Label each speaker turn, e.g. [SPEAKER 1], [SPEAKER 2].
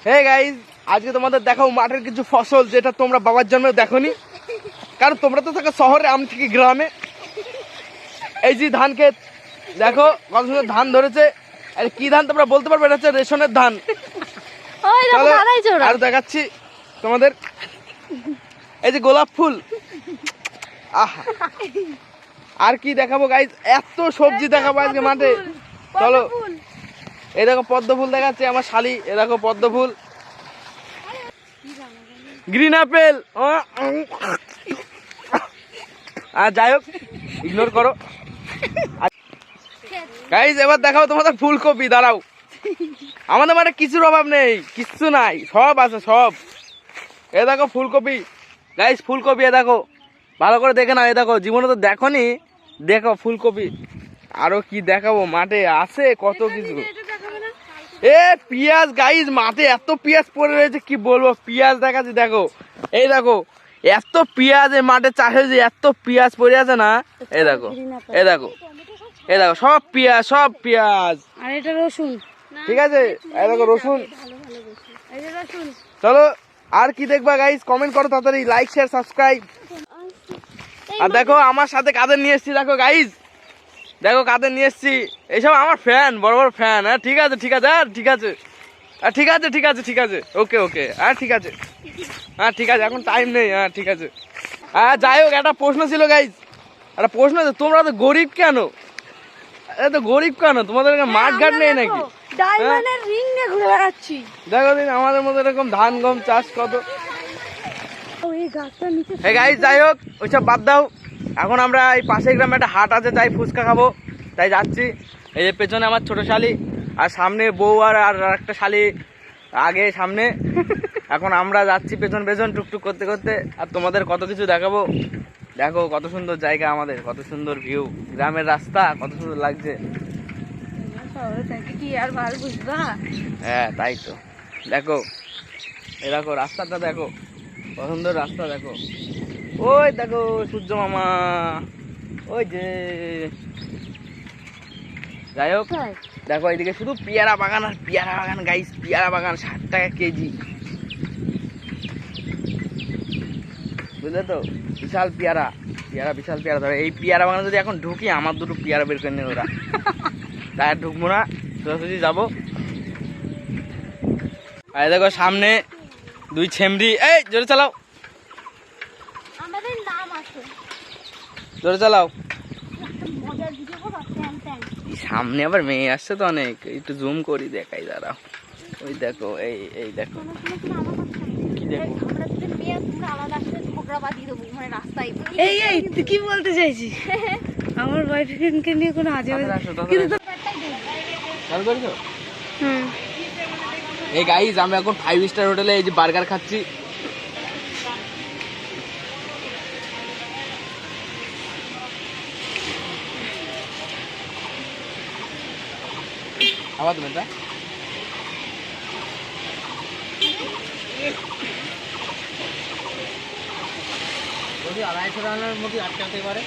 [SPEAKER 1] Hey guys, আজকে তোমাদের দেখাও মাঠের কিছু ফসল যেটা তোমরা বাবার জন্মেও দেখোনি, কারণ তোমরা তো থাকো শহরে, আমি থাকি গ্রামে। এই যে ধান ক্ষেত দেখো, কত সুন্দর ধান ধরেছে। আরে কি ধান তোমরা বলতে পারবে? এটা হচ্ছে রেশনের ধান। আর দেখাচ্ছি তোমাদের এই যে গোলাপ ফুল। আহা, আর কি দেখাবো গাইস, এত সবজি দেখাবো আজকে মাঠে। চলো, এই দেখো পদ্ম ফুল দেখাচ্ছে আমার শালি, এ দেখো পদ্ম ফুল, গ্রিন আপেল। আর যাই হোক, ইগনোর করো গাইস। এবার দেখাও তোমাদের ফুলকপি। দাঁড়াও, আমাদের মাঠে কিছুর অভাব নেই, কিচ্ছু নাই, সব আছে সব। এ দেখো ফুলকপি গাইস, ফুলকপি এ দেখো, ভালো করে দেখে না। এ দেখো, জীবনে তো দেখোনি, দেখো ফুলকপি। আরো কি দেখাবো, মাঠে আছে কত কিছু। এ পেঁয়াজ গাইস, মাঠে এত পেঁয়াজ পড়ে রয়েছে কি বলবো। পেঁয়াজ দেখাচ্ছি দেখো, এই দেখো এত পেঁয়াজ এই মাঠে চাষ হয়েছে, এত পেঁয়াজ পড়ে আছে না। এই দেখো, এই দেখো, এই দেখো সব পেঁয়াজ, সব পেঁয়াজ।
[SPEAKER 2] আর এটা রসুন,
[SPEAKER 1] ঠিক আছে, এই দেখো রসুন। চলো, আর কি দেখবা গাইস, কমেন্ট করো তাড়াতাড়ি, লাইক শেয়ার সাবস্ক্রাইব। আর দেখো আমার সাথে কাদের নিয়ে এসছি, দেখো গাইস, দেখো কাদের নিয়ে এসছি। এইসব আমার ফ্যান, বড় বড় ফ্যান। হ্যাঁ ঠিক আছে, ঠিক আছে, ঠিক আছে, ঠিক আছে, ঠিক আছে, ঠিক আছে, ওকে ওকে, হ্যাঁ ঠিক আছে, হ্যাঁ ঠিক আছে, এখন টাইম নেই। হ্যাঁ ঠিক আছে। হ্যাঁ যাই হোক, একটা প্রশ্ন ছিল গাইস, একটা প্রশ্ন, তোমরা তো গরিব কেন? এত গরিব কেন? তোমাদের মাঠ ঘাট নেই নাকি?
[SPEAKER 2] ডায়মন্ডের রিং নিয়ে ঘুরে বেড়াচ্ছি।
[SPEAKER 1] দেখো দিন আমাদের মতো এরকম ধান গম চাষ কত।
[SPEAKER 2] এই গাছটার নিচে
[SPEAKER 1] হে গাইস, যাই হোক ওইসব বাদ দাও। এখন আমরা এই পাশের গ্রামে একটা হাট আছে, তাই ফুচকা খাবো, তাই যাচ্ছি। এই যে পেছনে আমার ছোট শালি, আর সামনে বউ আর একটা শালি আগে সামনে। এখন আমরা যাচ্ছি পেছন পেছন টুকটুক করতে করতে, আর তোমাদের কত কিছু দেখাবো। দেখো কত সুন্দর জায়গা আমাদের, কত সুন্দর ভিউ, গ্রামের রাস্তা কত সুন্দর লাগছে।
[SPEAKER 2] কি আর ভালো বুঝবা।
[SPEAKER 1] হ্যাঁ তাই তো, দেখো এই দেখো রাস্তাটা, দেখো কত সুন্দর রাস্তা। দেখো ওই দেখো সূর্য মামা, ওই যে। যাই হোক দেখো, এইদিকে শুধু পেয়ারা বাগান আর পেয়ারা বাগান গাইস, পেয়ারা বাগান 60 টাকা কেজি, বুঝলে তো। বিশাল পেয়ারা, পেয়ারা বিশাল পেয়ারা। ধরো এই পেয়ারা বাগানে যদি এখন ঢুকি, আমার দুটো পেয়ারা বের করে নেবে ওরা, তাই আর ঢুকবো না, সোজাসুজি যাবো। আর দেখো সামনে দুই ছেমড়ি, এই জোরে চালাও,
[SPEAKER 2] আমাদের নাম আছে,
[SPEAKER 1] জোরে চালাও। সামনে আবার মেয়ে আসছে তো অনেক, একটু জুম করি দেখাই, দাঁড়াও। ওই দেখো, এই এই দেখো, কি দেখো।
[SPEAKER 2] এই এই তুই কি বলতে চাইছিস? আমার বয়ফ্রেন্ডকে নিয়ে কোনো আজে
[SPEAKER 1] এই গাইস, আমরা এখন 5 স্টার হোটেলে এই যে বার্গার খাচ্ছি। আবার তুমি এটা যদি 250 টাকার মধ্যে আটকাতে পারে।